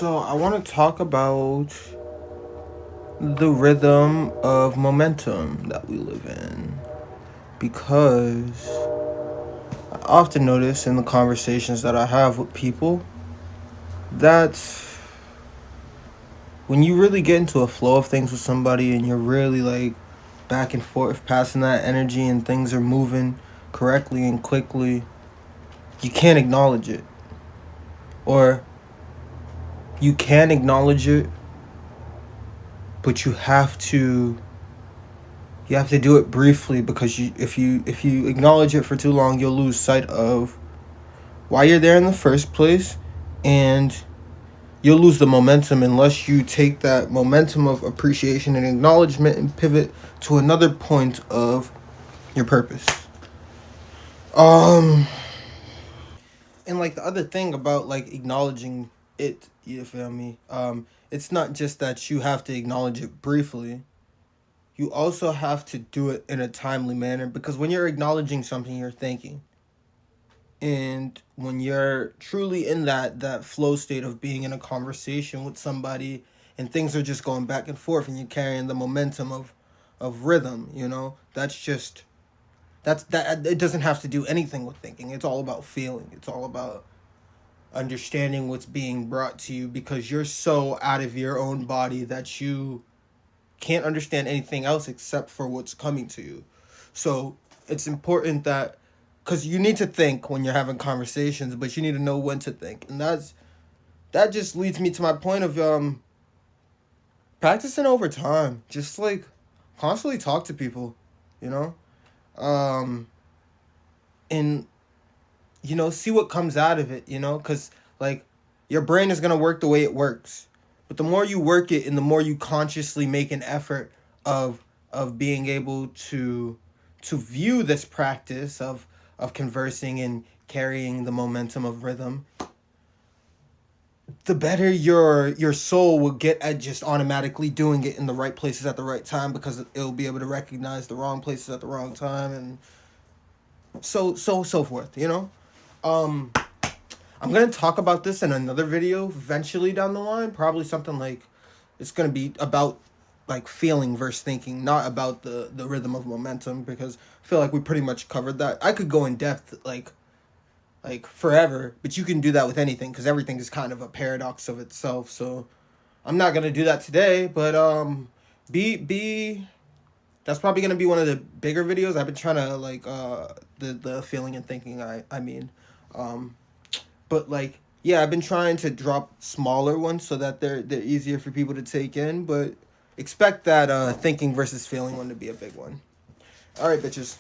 So I want to talk about the rhythm of momentum that we live in because I often notice in the conversations that I have with people that when you really get into a flow of things with somebody and you're really like back and forth passing that energy and things are moving correctly and quickly, you can't acknowledge it. Or you can acknowledge it, but you have to do it briefly because if you acknowledge it for too long, you'll lose sight of why you're there in the first place, and you'll lose the momentum unless you take that momentum of appreciation and acknowledgement and pivot to another point of your purpose. Um and like the other thing about like acknowledging it, you feel me? It's not just that you have to acknowledge it briefly. You also have to do it in a timely manner because when you're acknowledging something, you're thinking. And when you're truly in that flow state of being in a conversation with somebody and things are just going back and forth and you're carrying the momentum of rhythm, that it doesn't have to do anything with thinking. It's all about feeling. It's all about understanding what's being brought to you because you're so out of your own body that you can't understand anything else except for what's coming to you. So it's important that because you need to think when you're having conversations, but you need to know when to think, and that just leads me to my point of practicing over time. Just like constantly talk to people, you know, um, and see what comes out of it, because like your brain is gonna work the way it works, but the more you work it and the more you consciously make an effort of being able to view this practice of conversing and carrying the momentum of rhythm, the better your soul will get at just automatically doing it in the right places at the right time because it'll be able to recognize the wrong places at the wrong time and so forth. Um I'm gonna talk about this in another video eventually down the line. Probably something like it's gonna be about like feeling versus thinking, not about the rhythm of momentum because I feel like we pretty much covered that. I could go in depth like forever, but you can do that with anything because everything is kind of a paradox of itself. So I'm not gonna do that today, but be that's probably gonna be one of the bigger videos. I've been trying to like the feeling and thinking. Um but like yeah, I've been trying to drop smaller ones so that they're easier for people to take in, but expect that thinking versus feeling one to be a big one. All right, bitches.